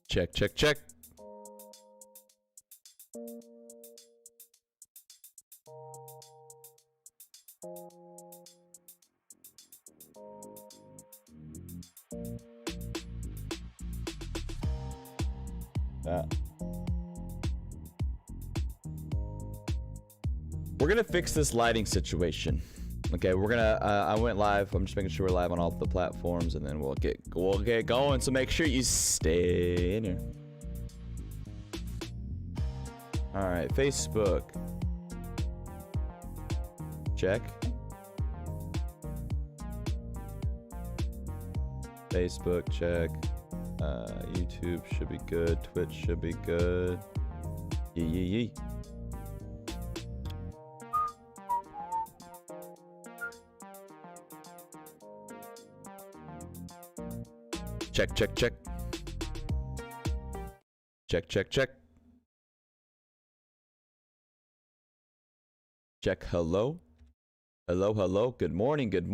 Check, check, check. We're gonna fix this lighting situation. Okay, we're gonna. I went live. I'm just making sure we're live on all the platforms, and then we'll get going. So make sure you stay in here. All right, Facebook. Check. Facebook check. YouTube should be good. Twitch should be good. Yee. Check, check, check. Check, check, check. Check, hello. Hello. Good morning. It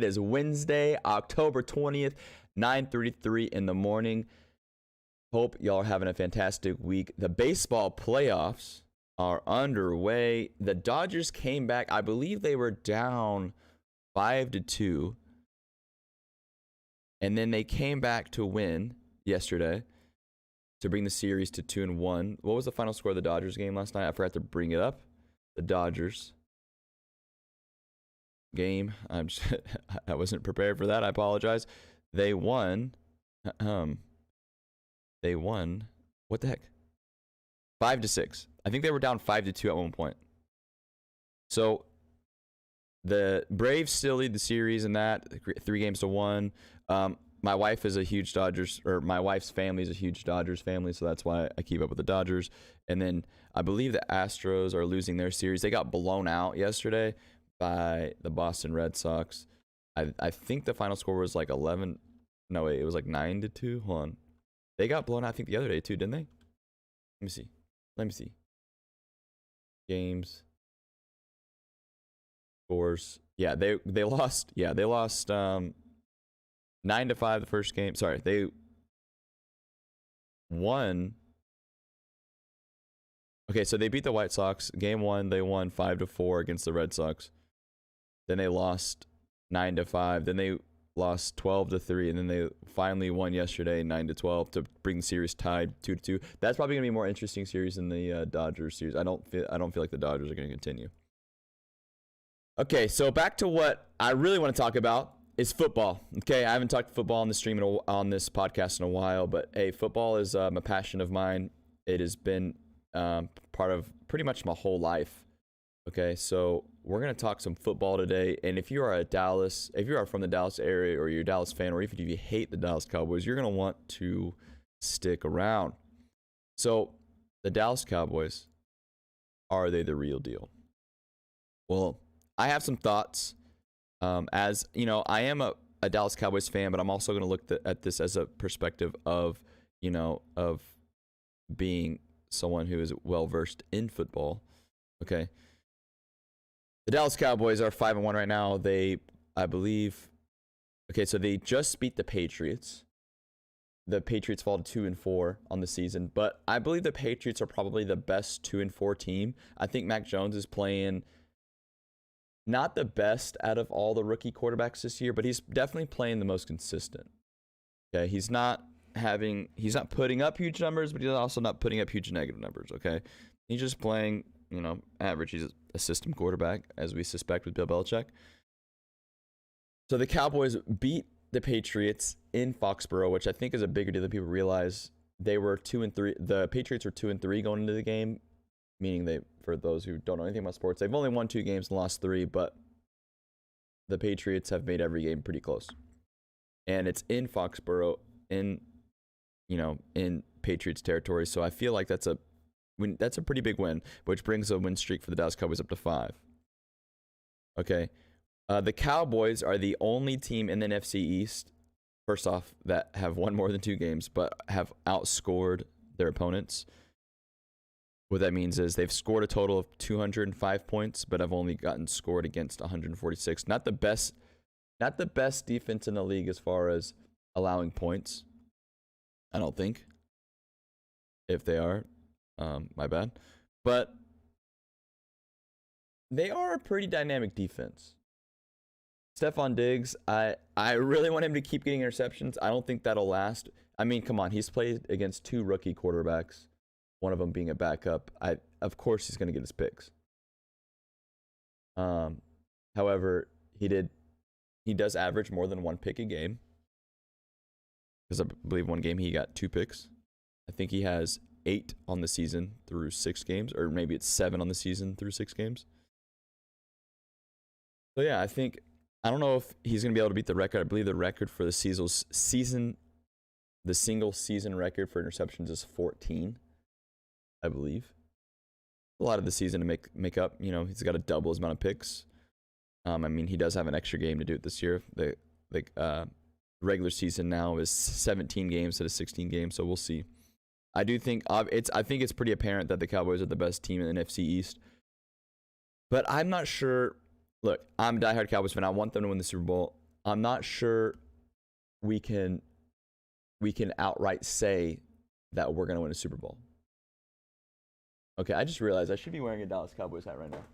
is Wednesday, October 20th, 9:33 in the morning. Hope y'all are having a fantastic week. The baseball playoffs are underway. The Dodgers came back. I believe they were down 5-2. And then they came back to win yesterday to bring the series to 2-1. What was the final score of the Dodgers game last night? I forgot to bring it up. The Dodgers game. I wasn't prepared for that. I apologize. They won. They won. What the heck? 5-6. I think they were down 5-2 at one point. So the Braves still lead the series in that 3-1. My wife is a huge Dodgers, or my wife's family is a huge Dodgers family, so that's why I keep up with the Dodgers. And then I believe the Astros are losing their series. They got blown out yesterday by the Boston Red Sox. I think the final score was like 11. No, wait, it was like 9-2. Hold on. They got blown out, I think, the other day too, didn't they? Let me see. Games. Scores. Yeah, they lost. Yeah, they lost 9-5 the first game. Sorry, they won. Okay, so they beat the White Sox. Game 1, they won 5-4 against the Red Sox. Then they lost 9-5. Then they lost 12-3, and then they finally won yesterday 9-12 to bring the series tied 2-2. That's probably gonna be a more interesting series than the Dodgers series. I don't feel like the Dodgers are gonna continue. Okay, so back to what I really want to talk about is football. Okay, I haven't talked football on the stream on this podcast in a while, but hey, football is a passion of mine. It has been part of pretty much my whole life. Okay, so we're gonna talk some football today. And if you are from the Dallas area, or you're a Dallas fan, or even if you hate the Dallas Cowboys, you're gonna want to stick around. So the Dallas Cowboys, are they the real deal? Well, I have some thoughts. As you know, I am a Dallas Cowboys fan, but I'm also going to look at this as a perspective of, of being someone who is well versed in football. Okay. The Dallas Cowboys are 5-1 right now. I believe, so they just beat the Patriots. The Patriots fall to 2-4 on the season, but I believe the Patriots are probably the best 2-4 team. I think Mac Jones is playing not the best out of all the rookie quarterbacks this year, but he's definitely playing the most consistent. Okay, he's not putting up huge numbers, but he's also not putting up huge negative numbers. Okay, he's just playing, average. He's a system quarterback, as we suspect with Bill Belichick. So the Cowboys beat the Patriots in Foxborough, which I think is a bigger deal than people realize. They were 2-3. The Patriots were 2-3 going into the game. Meaning for those who don't know anything about sports, they've only won 2 games and lost 3, but the Patriots have made every game pretty close. And it's in Foxborough, in Patriots territory. So I feel like that's a pretty big win, which brings a win streak for the Dallas Cowboys up to 5. Okay. The Cowboys are the only team in the NFC East, first off, that have won more than 2 games, but have outscored their opponents. What that means is they've scored a total of 205 points, but have only gotten scored against 146. Not the best Not the best defense in the league as far as allowing points. I don't think. If they are, my bad. But they are a pretty dynamic defense. Stephon Diggs, I really want him to keep getting interceptions. I don't think that'll last. I mean, come on, he's played against 2 rookie quarterbacks, one of them being a backup. Of course he's going to get his picks. However, he does average more than 1 pick a game. Because I believe one game he got 2 picks. I think he has 8 on the season through 6 games, or maybe it's 7 on the season through 6 games. So yeah, I don't know if he's going to be able to beat the record. I believe the record for the season, the single season record for interceptions is 14, I believe. A lot of the season to make up. You know, he's got to double his amount of picks. I mean, he does have an extra game to do it this year. The regular season now is 17 games instead of 16 games, so we'll see. I think it's pretty apparent that the Cowboys are the best team in the NFC East. But I'm not sure. Look, I'm a diehard Cowboys fan. I want them to win the Super Bowl. I'm not sure we can outright say that we're going to win a Super Bowl. Okay, I just realized I should be wearing a Dallas Cowboys hat right now.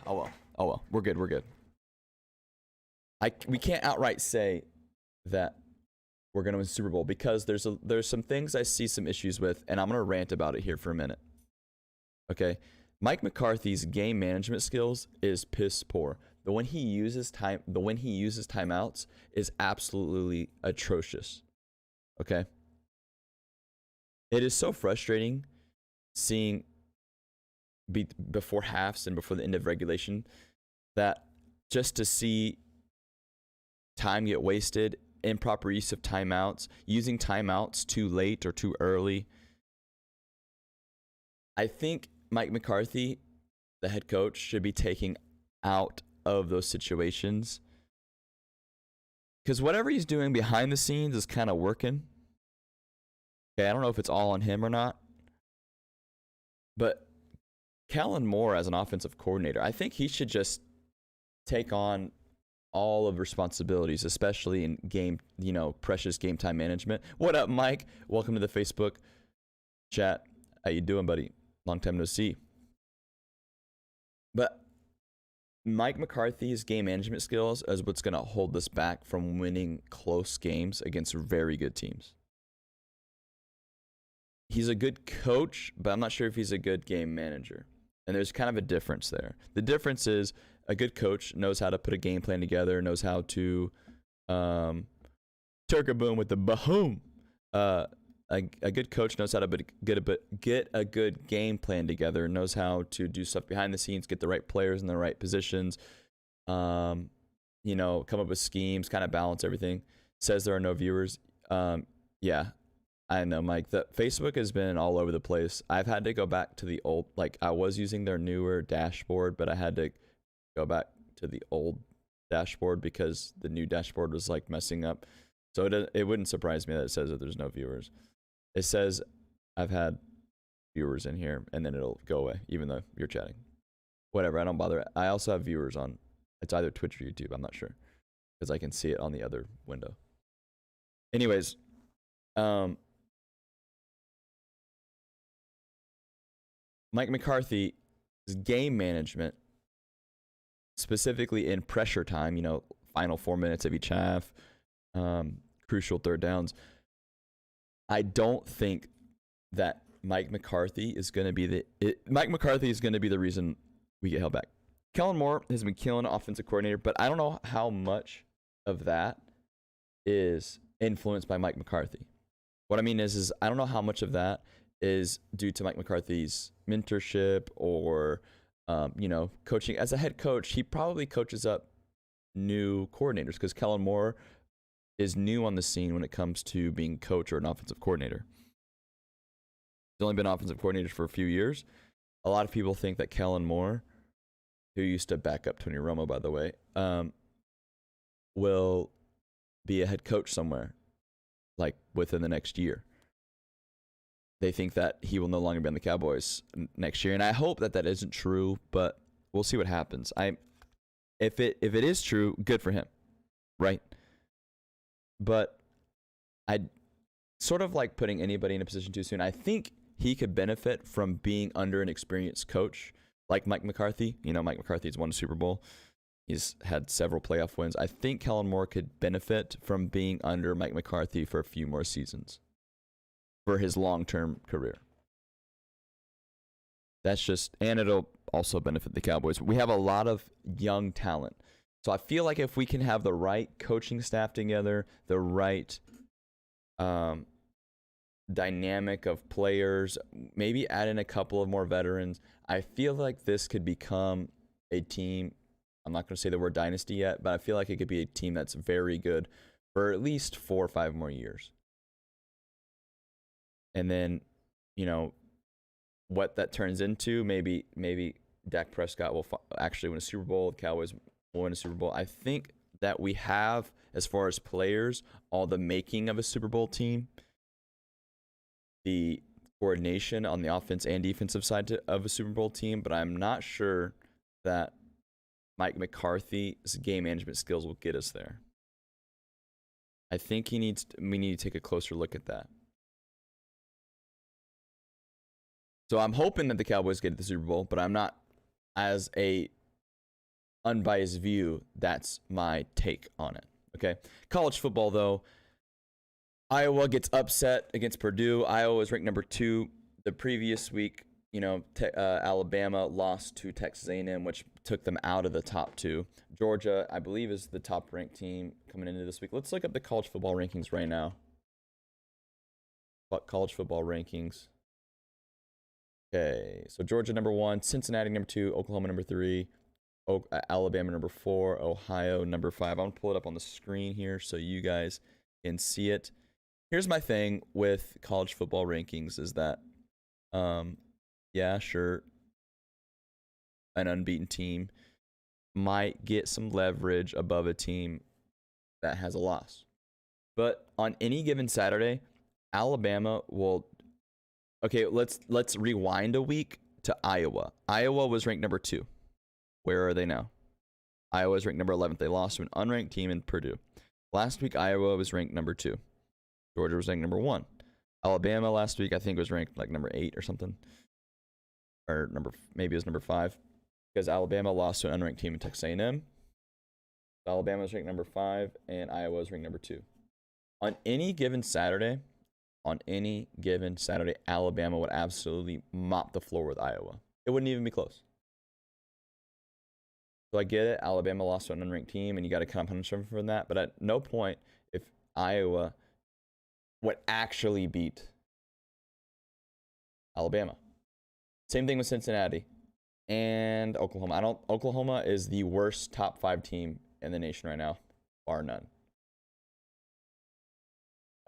Oh well. We're good. We can't outright say that we're going to win the Super Bowl because there's some things I see some issues with, and I'm going to rant about it here for a minute. Okay? Mike McCarthy's game management skills is piss poor. The when he uses timeouts is absolutely atrocious. Okay? It is so frustrating seeing before halves and before the end of regulation that just to see time get wasted, improper use of timeouts, using timeouts too late or too early. I think Mike McCarthy, the head coach, should be taking out of those situations because whatever he's doing behind the scenes is kind of working. Okay, I don't know if it's all on him or not, but Kellen Moore as an offensive coordinator, I think he should just take on all of responsibilities, especially in precious game time management. What up, Mike? Welcome to the Facebook chat. How you doing, buddy? Long time no see. But Mike McCarthy's game management skills is what's going to hold us back from winning close games against very good teams. He's a good coach, but I'm not sure if he's a good game manager. And there's kind of a difference there. The difference is a good coach knows how to put a game plan together, knows how to turk-a-boom with the bahoom. A good coach knows how to get a good game plan together, knows how to do stuff behind the scenes, get the right players in the right positions, come up with schemes, kind of balance everything. Says there are no viewers. Yeah. I know, Mike. The Facebook has been all over the place. I've had to go back to the old, I was using their newer dashboard, but I had to go back to the old dashboard because the new dashboard was messing up. So it wouldn't surprise me that it says that there's no viewers. It says I've had viewers in here, and then it'll go away, even though you're chatting. Whatever, I don't bother. I also have viewers on, it's either Twitch or YouTube, I'm not sure, because I can see it on the other window. Anyways, Mike McCarthy's game management, specifically in pressure time, final 4 minutes of each half, crucial third downs. I don't think that Mike McCarthy is going to be the reason we get held back. Kellen Moore has been killing offensive coordinator, but I don't know how much of that is influenced by Mike McCarthy. What I mean is I don't know how much of that is due to Mike McCarthy's mentorship or, coaching. As a head coach, he probably coaches up new coordinators because Kellen Moore is new on the scene when it comes to being coach or an offensive coordinator. He's only been offensive coordinator for a few years. A lot of people think that Kellen Moore, who used to back up Tony Romo, by the way, will be a head coach somewhere, within the next year. They think that he will no longer be on the Cowboys next year, and I hope that isn't true, but we'll see what happens. if it is true, good for him, right? But I sort of like putting anybody in a position too soon. I think he could benefit from being under an experienced coach like Mike McCarthy. You know, Mike McCarthy's won a Super Bowl. He's had several playoff wins. I think Kellen Moore could benefit from being under Mike McCarthy for a few more seasons for his long-term career. That's just, and it'll also benefit the Cowboys. We have a lot of young talent. So I feel like if we can have the right coaching staff together, the right dynamic of players, maybe add in a couple of more veterans, I feel like this could become a team. I'm not going to say the word dynasty yet, but I feel like it could be a team that's very good for at least 4 or 5 more years. And then, you know, what that turns into, maybe Dak Prescott will actually win a Super Bowl. The Cowboys will win a Super Bowl. I think that we have, as far as players, all the making of a Super Bowl team. The coordination on the offense and defensive side of a Super Bowl team, but I'm not sure that Mike McCarthy's game management skills will get us there. I think we need to take a closer look at that. So I'm hoping that the Cowboys get the Super Bowl, but I'm not, as a unbiased view, that's my take on it. Okay. College football, though, Iowa gets upset against Purdue. Iowa was ranked number 2 the previous week. You know, Alabama lost to Texas A&M, which took them out of the top 2. Georgia, I believe, is the top-ranked team coming into this week. Let's look up the college football rankings right now. College football rankings. Okay, so Georgia number 1, Cincinnati number 2, Oklahoma number 3, Alabama number 4, Ohio number 5. I'm going to pull it up on the screen here so you guys can see it. Here's my thing with college football rankings is that, yeah, sure, an unbeaten team might get some leverage above a team that has a loss. But on any given Saturday, Alabama will... Okay, let's rewind a week to Iowa. Iowa was ranked number 2. Where are they now? Iowa is ranked number 11th. They lost to an unranked team in Purdue. Last week, Iowa was ranked number 2. Georgia was ranked number 1. Alabama last week, I think, was ranked like number 8 or something. Or maybe it was number 5. Because Alabama lost to an unranked team in Texas A&M. Alabama was ranked number 5, and Iowa was ranked number 2. On any given Saturday, Alabama would absolutely mop the floor with Iowa. It wouldn't even be close. So I get it. Alabama lost to an unranked team, and you got to kind of punish them for that. But at no point, if Iowa would actually beat Alabama. Same thing with Cincinnati and Oklahoma. Oklahoma is the worst top 5 team in the nation right now, bar none.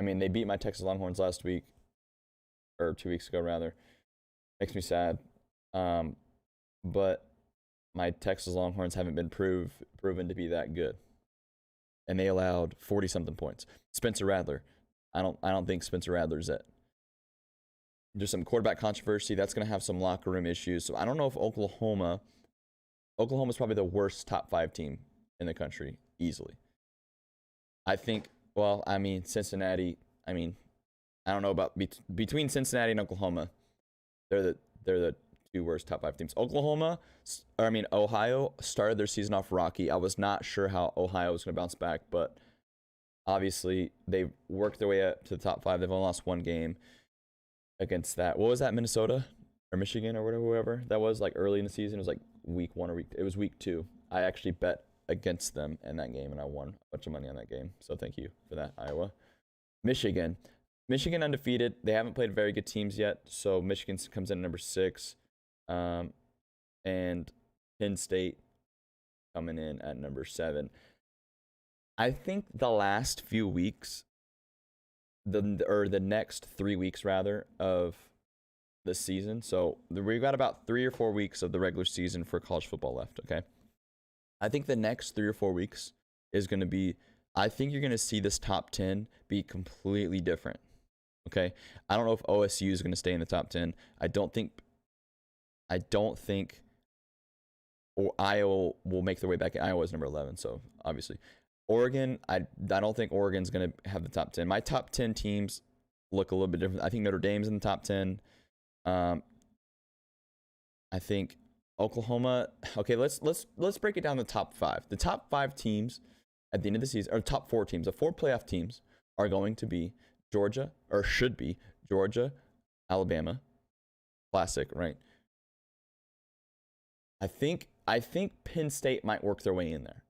I mean, they beat my Texas Longhorns last week, or 2 weeks ago, rather. Makes me sad. But my Texas Longhorns haven't been proven to be that good. And they allowed 40-something points. Spencer Rattler. I don't think Spencer Rattler's it. There's some quarterback controversy. That's going to have some locker room issues. So I don't know if Oklahoma's probably the worst top 5 team in the country, easily. I think... Well, I mean, Cincinnati, I don't know about between Cincinnati and Oklahoma. They're the 2 worst top 5 teams. Ohio started their season off rocky. I was not sure how Ohio was going to bounce back, but obviously they worked their way up to the top 5. They've only lost 1 game against that. What was that, Minnesota or Michigan or whoever that was, like early in the season? It was like week 1 or it was week 2. I actually bet against them in that game, and I won a bunch of money on that game. So thank you for that, Iowa. Michigan undefeated. They haven't played very good teams yet, so Michigan comes in at number 6, and Penn State coming in at number 7. I think the last few weeks, the next 3 weeks rather of the season. So we've got about 3 or 4 weeks of the regular season for college football left. Okay. I think the next 3 or 4 weeks is going to be, I think you're going to see this top 10 be completely different. Okay. I don't know if OSU is going to stay in the top 10. I don't think or Iowa will make their way back. Iowa is number 11, so obviously. Oregon, I don't think Oregon's going to have the top 10. My top 10 teams look a little bit different. I think Notre Dame's in the top 10. I think Oklahoma. Okay, let's break it down to the top 5. The top 5 teams at the end of the season, or top 4 teams, the 4 playoff teams are going to be Georgia, or should be Georgia, Alabama. Classic, right? I think Penn State might work their way in there.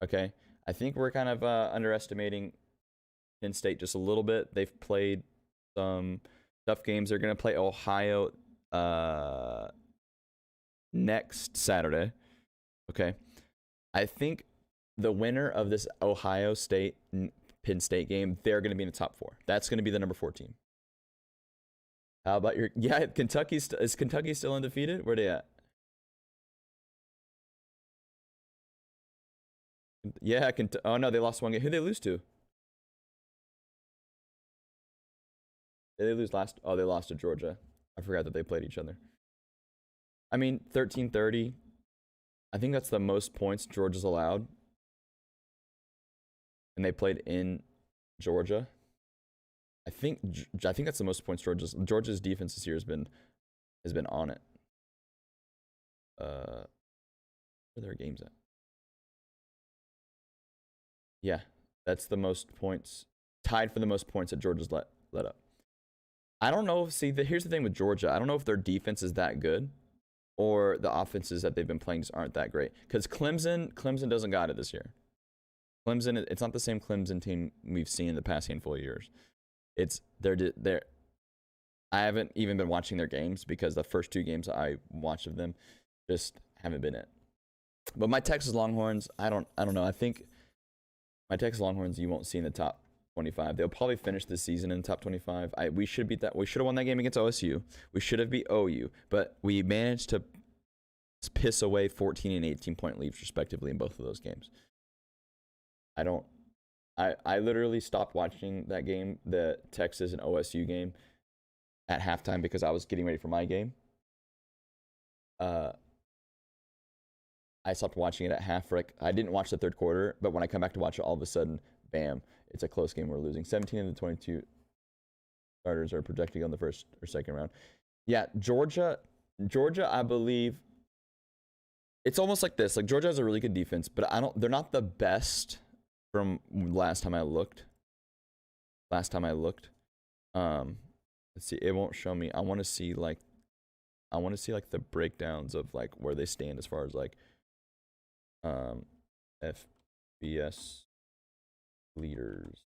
Okay, I think we're kind of underestimating Penn State just a little bit. They've played some tough games. They're going to play Ohio next Saturday. Okay, I think the winner of this Ohio State Penn State game, they're going to be in the top 4. That's going to be the number 4 team. How about your Kentucky? Is Kentucky still undefeated? Where they at? Yeah, oh no, they lost one game. Who did they lose to? Did they lose last? Oh, they lost to Georgia. I forgot that they played each other. I mean, 13-30. I think that's the most points Georgia's allowed. And they played in Georgia. I think that's the most points Georgia's defense this year has been on it. Where are their games at? Yeah, that's the most points, tied for the most points that Georgia's let up. I don't know. Here's the thing with Georgia. I don't know if their defense is that good, or the offenses that they've been playing just aren't that great. Because Clemson doesn't got it this year. Clemson, it's not the same Clemson team we've seen in the past handful of years. They're I haven't even been watching their games because the first 2 games I watched of them just haven't been it. But my Texas Longhorns, I don't know. I think my Texas Longhorns you won't see in the top 25. They'll probably finish this season in the top 25. We should beat that. We should have won that game against OSU. We should have beat OU, but we managed to piss away 14 and 18 point leads respectively in both of those games. I literally stopped watching that game, the Texas and OSU game, at halftime because I was getting ready for my game. I stopped watching it at half. I didn't watch the third quarter, but when I come back to watch it, all of a sudden, bam, it's a close game. We're losing. 17 of the 22 starters are projecting on the first or second round. Yeah, Georgia, I believe. It's almost like this. Like Georgia has a really good defense, but they're not the best from last time I looked. Let's see. It won't show me. I want to see like the breakdowns of like where they stand as far as like FBS leaders.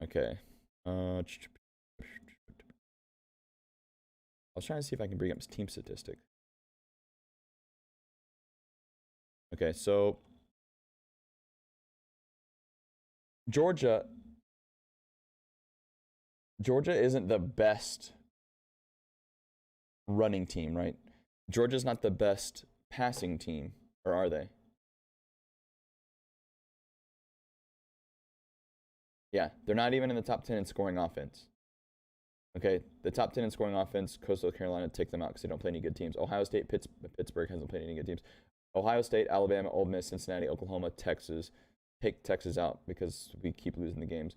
Okay. I was trying to see if I can bring up team statistics. Okay, so Georgia isn't the best running team, right? Georgia's not the best passing team, or are they? Yeah, they're not even in the top 10 in scoring offense. Okay, the top 10 in scoring offense, Coastal Carolina take them out because they don't play any good teams. Ohio State, Pittsburgh hasn't played any good teams. Ohio State, Alabama, Ole Miss, Cincinnati, Oklahoma, Texas. Take Texas out because we keep losing the games.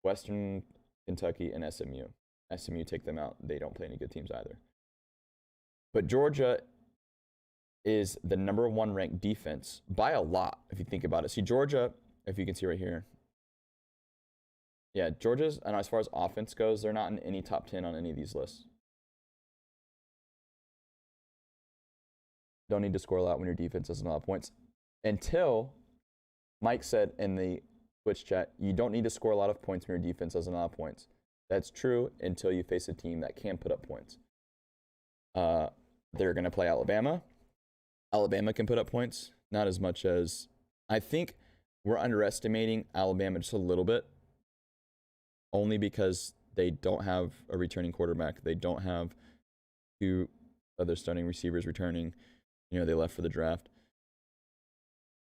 Western Kentucky and SMU. SMU take them out. They don't play any good teams either. But Georgia is the number 1 ranked defense by a lot, if you think about it. See, Georgia, if you can see right here. Yeah, Georgia's, and as far as offense goes, they're not in any top 10 on any of these lists. Don't need to score a lot when your defense doesn't allow points. Until Mike said in the Twitch chat, you don't need to score a lot of points when your defense doesn't allow points. That's true until you face a team that can put up points. They're going to play Alabama. Alabama can put up points, not as much as I think we're underestimating Alabama just a little bit, only because they don't have a returning quarterback. They don't have 2 other starting receivers returning. You know, they left for the draft.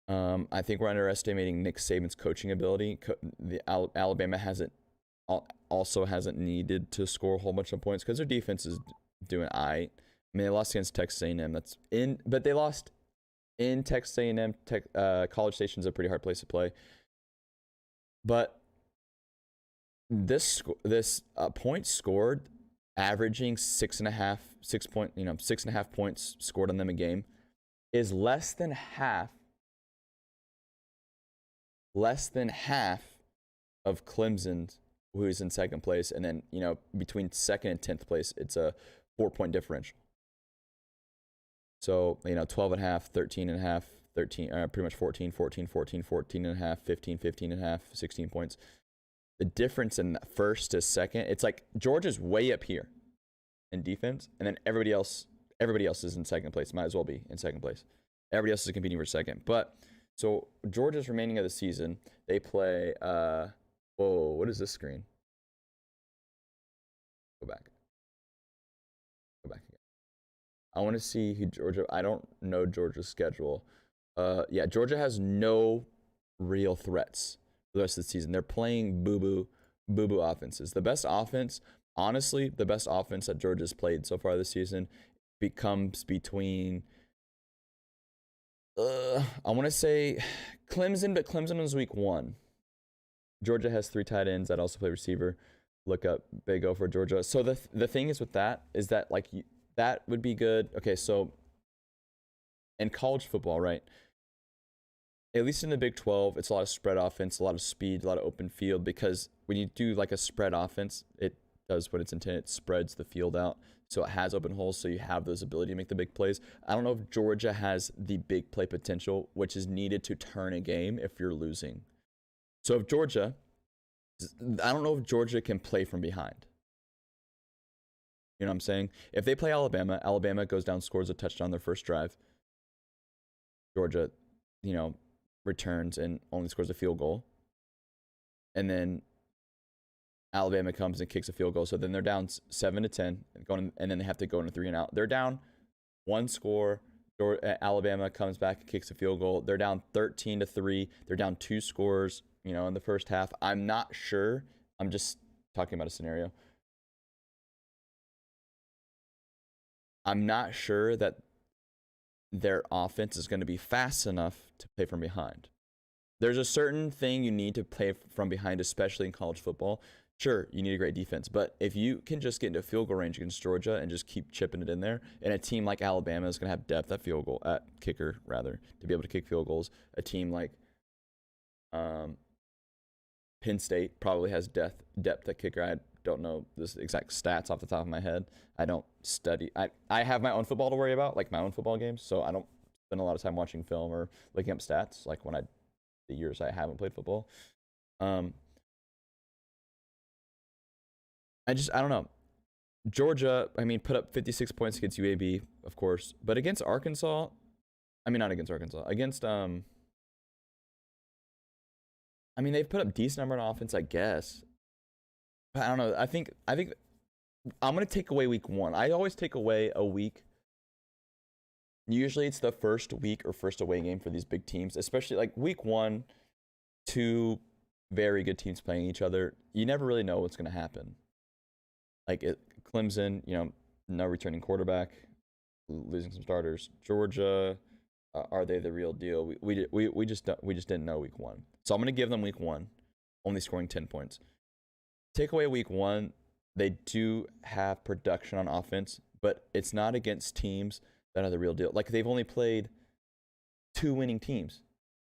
I think we're underestimating Nick Saban's coaching ability. Alabama hasn't also hasn't needed to score a whole bunch of points because their defense is doing I mean, they lost against Texas A&M. But they lost in Texas A&M. College Station's a pretty hard place to play. But this points scored, averaging 6.5 points scored on them a game, is less than half of Clemson's, who's in second place, and then between second and 10th place, it's a 4-point differential. So 12.5, 13.5, 13, pretty much 14, 14, 14, 14.5, 15, 15.5, 16 points. The difference in first to second, it's like Georgia's way up here in defense, and then everybody else is in second place. Might as well be in second place. Everybody else is competing for second. But so Georgia's remaining of the season, they play. Whoa, what is this screen? Go back. Again. I want to see who Georgia. I don't know Georgia's schedule. Yeah, Georgia has no real threats for the rest of the season. They're playing boo boo offenses. The best offense, honestly, the best offense that Georgia's played so far this season becomes between. I want to say Clemson, but Clemson was week 1. Georgia has 3 tight ends that also play receiver. Look up Big O for Georgia. So the thing is with that is that that would be good. Okay, so in college football, right? At least in the Big 12, it's a lot of spread offense, a lot of speed, a lot of open field, because when you do like a spread offense, it does what it's intended. It spreads the field out, so it has open holes, so you have those ability to make the big plays. I don't know if Georgia has the big play potential, which is needed to turn a game if you're losing. So if Georgia, I don't know if Georgia can play from behind. You know what I'm saying? If they play Alabama goes down, scores a touchdown their first drive. Georgia, returns and only scores a field goal. And then Alabama comes and kicks a field goal. So then they're down 7-10, and then they have to go into 3 and out. They're down 1 score. Alabama comes back and kicks a field goal. They're down 13-3. They're down 2 scores, in the first half. I'm not sure. I'm just talking about a scenario. I'm not sure that their offense is going to be fast enough to play from behind. There's a certain thing you need to play from behind, especially in college football. Sure, you need a great defense, but if you can just get into field goal range against Georgia and just keep chipping it in there, and a team like Alabama is going to have depth at kicker, to be able to kick field goals. A team like Penn State probably has depth at kicker. I don't know the exact stats off the top of my head. I don't study. I have my own football to worry about, like my own football games, so I don't spend a lot of time watching film or looking up stats, like the years I haven't played football. I don't know. Georgia, put up 56 points against UAB, of course, but against Arkansas, not against Arkansas, against they've put up decent number on offense, I guess. But I don't know. I think I'm gonna take away week 1. I always take away a week. Usually it's the first week or first away game for these big teams, especially like week 1, 2 very good teams playing each other. You never really know what's gonna happen. Like Clemson, no returning quarterback, losing some starters. Georgia, are they the real deal? We just didn't know week 1. So I'm gonna give them week 1, only scoring 10 points. Take away week 1, they do have production on offense, but it's not against teams that are the real deal. Like they've only played 2 winning teams,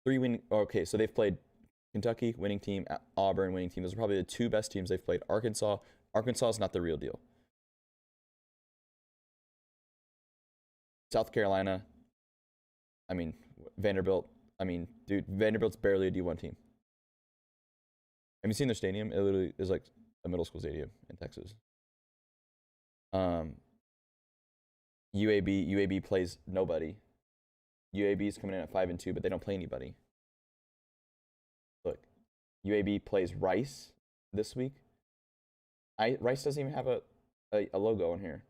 3 winning. Okay, so they've played Kentucky winning team, Auburn winning team. Those are probably the 2 best teams they've played. Arkansas is not the real deal. South Carolina, Vanderbilt. Vanderbilt's barely a D1 team. Have you seen their stadium? It literally is like a middle school stadium in Texas. UAB plays nobody. UAB is coming in at 5-2, but they don't play anybody. Look, UAB plays Rice this week. Rice doesn't even have a logo in here.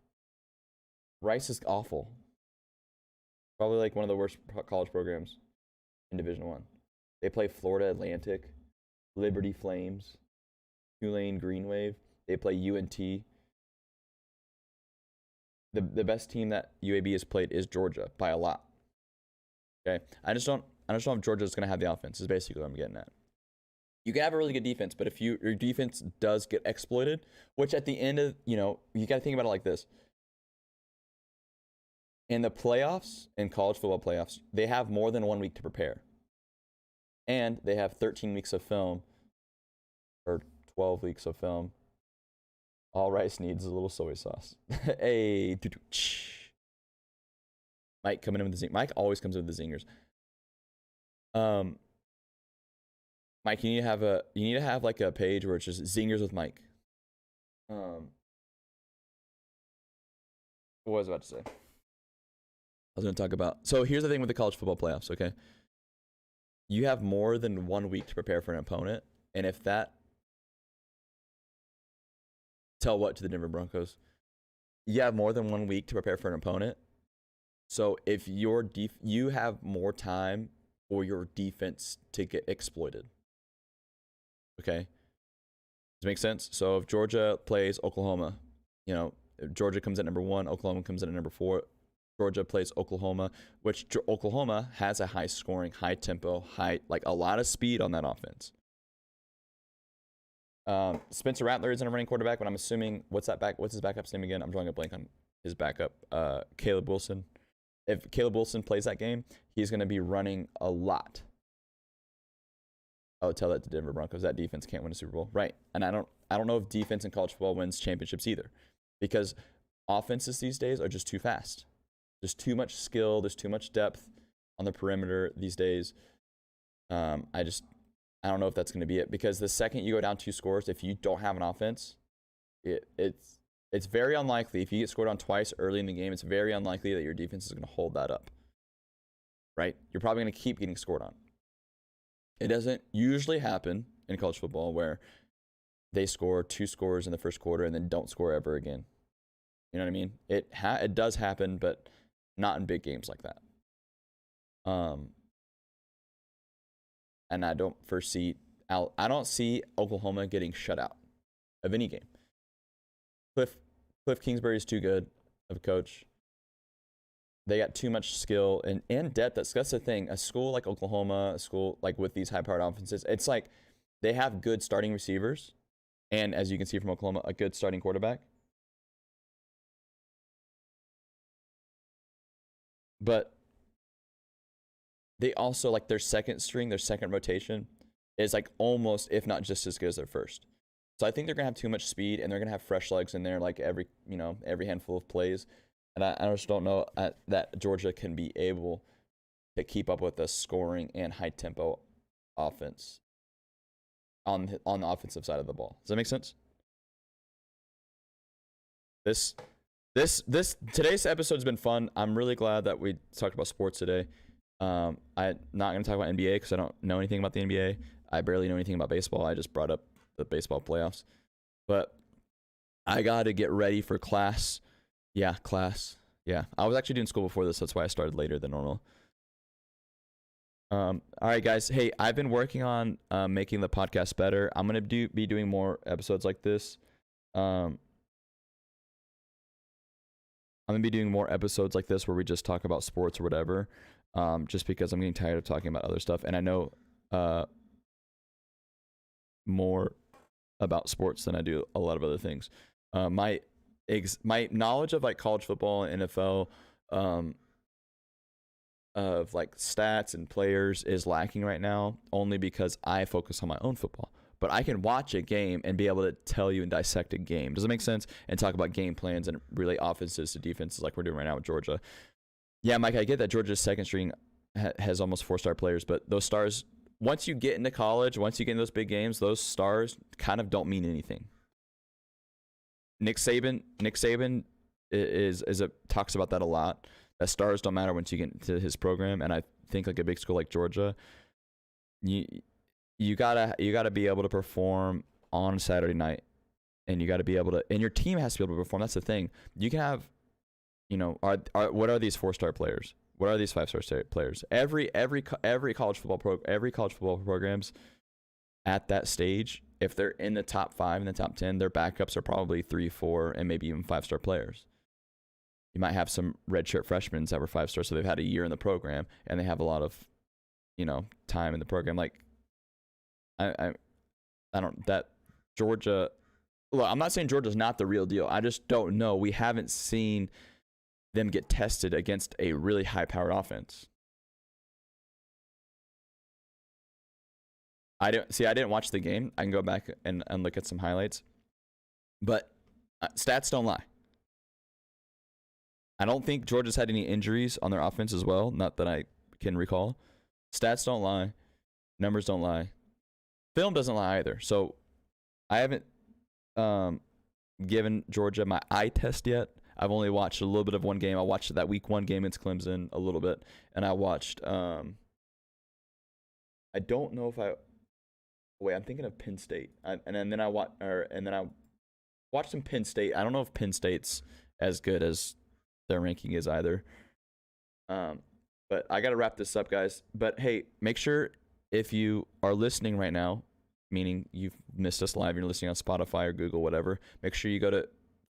Rice is awful. Probably like one of the worst college programs in Division I. They play Florida Atlantic, Liberty Flames. Tulane Green Wave. They play UNT. The best team that UAB has played is Georgia by a lot. Okay, I just don't know if Georgia's going to have the offense. Is basically what I'm getting at. You can have a really good defense, but if your defense does get exploited, which at the end of, you got to think about it like this. In the playoffs, in college football playoffs, they have more than 1 week to prepare. And they have 13 weeks of film, or 12 weeks of film. All rice needs is a little soy sauce. Hey, Mike coming in with the zing. Mike always comes in with the zingers. Mike, you need to have like a page where it's just zingers with Mike. What was I about to say? I was going to talk about. So here's the thing with the college football playoffs. Okay, you have more than 1 week to prepare for an opponent, and if that. Tell what to the Denver Broncos? You have more than 1 week to prepare for an opponent. So if you have more time for your defense to get exploited. Okay? Does it make sense? So if Georgia plays Oklahoma, if Georgia comes in at number 1, Oklahoma comes in at number 4. Georgia plays Oklahoma, which Oklahoma has a high scoring, high tempo, like a lot of speed on that offense. Spencer Rattler isn't a running quarterback, but I'm assuming what's his backup's name again? I'm drawing a blank on his backup. Caleb Wilson. If Caleb Wilson plays that game, he's going to be running a lot. Oh, tell that to Denver Broncos. That defense can't win a Super Bowl, right? And I don't know if defense in college football wins championships either, because offenses these days are just too fast. There's too much skill. There's too much depth on the perimeter these days. I don't know if that's going to be it, because the second you go down 2 scores, if you don't have an offense, it's very unlikely. If you get scored on twice early in the game, it's very unlikely that your defense is going to hold that up, right? You're probably going to keep getting scored on. It doesn't usually happen in college football where they score 2 scores in the first quarter and then don't score ever again. You know what I mean? It does happen, but not in big games like that. And I don't see Oklahoma getting shut out of any game. Cliff Kingsbury is too good of a coach. They got too much skill and depth. That's the thing. A school like Oklahoma, a school like with these high-powered offenses, it's like they have good starting receivers, and as you can see from Oklahoma, a good starting quarterback. But they also, like, their second string, their second rotation is like almost, if not just as good as their first. So I think they're going to have too much speed, and they're going to have fresh legs in there like every handful of plays. And I just don't know that Georgia can be able to keep up with the scoring and high tempo offense on the offensive side of the ball. Does that make sense? Today's episode's been fun. I'm really glad that we talked about sports today. I'm not going to talk about NBA because I don't know anything about the NBA. I barely know anything about baseball. I just brought up the baseball playoffs. But I got to get ready for class. Yeah, class. Yeah, I was actually doing school before this. That's why I started later than normal. All right, guys. Hey, I've been working on making the podcast better. I'm going to be doing more episodes like this. I'm going to be doing more episodes like this where we just talk about sports or whatever, just because I'm getting tired of talking about other stuff. And I know more about sports than I do a lot of other things. My knowledge of like college football and NFL, of like stats and players is lacking right now, only because I focus on my own football. But I can watch a game and be able to tell you and dissect a game. Does it make sense? And talk about game plans and relate offenses to defenses like we're doing right now with Georgia. Yeah, Mike, I get that Georgia's second string has almost 4-star players, but those stars, once you get into college, once you get in those big games, those stars kind of don't mean anything. Nick Saban talks about that a lot. That stars don't matter once you get into his program, and I think like a big school like Georgia, you gotta be able to perform on Saturday night, and you gotta be able to, and your team has to be able to perform. That's the thing. You can have, what are these 4-star players? What are these 5-star players? Every college football programs at that stage if they're in the top 5, in the top 10, their backups are probably 3, 4, and maybe even 5-star players. You might have some redshirt freshmen that were 5-star, so they've had a year in the program and they have a lot of, time in the program. Like, I don't, that Georgia, look, I'm not saying Georgia's not the real deal. I just don't know. We haven't seen them get tested against a really high-powered offense. I didn't watch the game. I can go back and look at some highlights. But stats don't lie. I don't think Georgia's had any injuries on their offense as well. Not that I can recall. Stats don't lie. Numbers don't lie. Film doesn't lie either. So I haven't given Georgia my eye test yet. I've only watched a little bit of one game. I watched that week 1 game against Clemson a little bit. And I watched, I don't know if wait, I'm thinking of Penn State. And then I watched some Penn State. I don't know if Penn State's as good as their ranking is either. But I got to wrap this up, guys. But hey, make sure if you are listening right now, meaning you've missed us live, you're listening on Spotify or Google, whatever, make sure you go to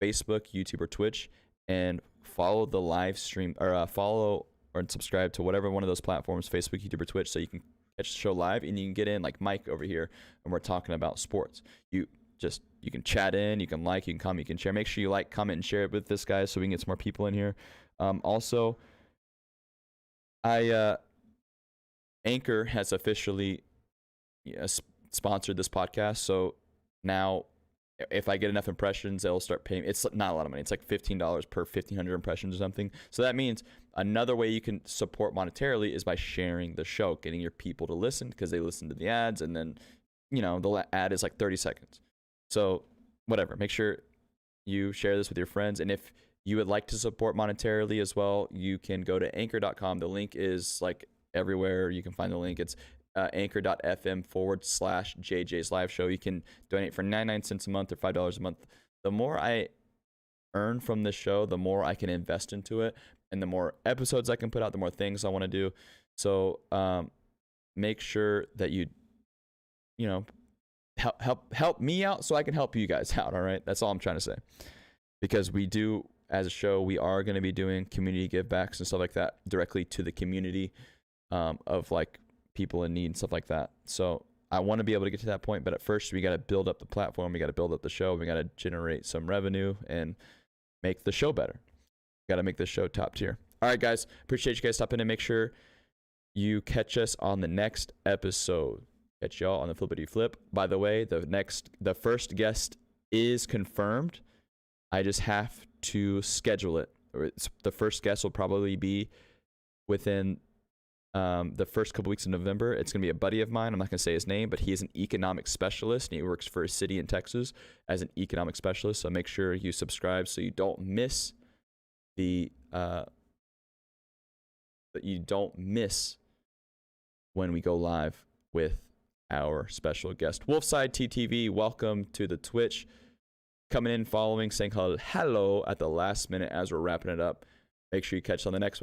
Facebook, YouTube, or Twitch and follow the live stream, or follow or subscribe to whatever one of those platforms, Facebook, YouTube, or Twitch, so you can catch the show live and you can get in like Mike over here and we're talking about sports. You can chat in, you can like, you can comment, you can share. Make sure you like, comment, and share it with this guy so we can get some more people in here. Also, Anchor has officially sponsored this podcast, so now if I get enough impressions, they'll start paying. It's not a lot of money. It's like $15 per 1,500 impressions or something. So that means another way you can support monetarily is by sharing the show, getting your people to listen because they listen to the ads, and then the ad is like 30 seconds. So whatever, make sure you share this with your friends. And if you would like to support monetarily as well, you can go to anchor.com. The link is like everywhere. You can find the link. It's anchor.fm/JJ's live show. You can donate for 99 cents a month or $5 a month. The more I earn from this show, the more I can invest into it, and the more episodes I can put out, the more things I want to do. So make sure that you help me out so I can help you guys out. All right, that's all I'm trying to say, because we do, as a show, we are going to be doing community give backs and stuff like that directly to the community of like people in need and stuff like that. So I want to be able to get to that point, but at first we got to build up the platform, we got to build up the show, we got to generate some revenue and make the show better. Got to make this show top tier. All right, guys, appreciate you guys stopping in. Make sure you catch us on the next episode. Catch y'all on the Flippity Flip. By the way, the first guest is confirmed. I just have to schedule it. The first guest will probably be within the first couple weeks of November. It's going to be a buddy of mine. I'm not going to say his name, but he is an economic specialist, and he works for a city in Texas as an economic specialist. So make sure you subscribe so you don't miss when we go live with our special guest. Wolfside TTV, welcome to the Twitch. Coming in, following, saying hello at the last minute as we're wrapping it up. Make sure you catch on the next one.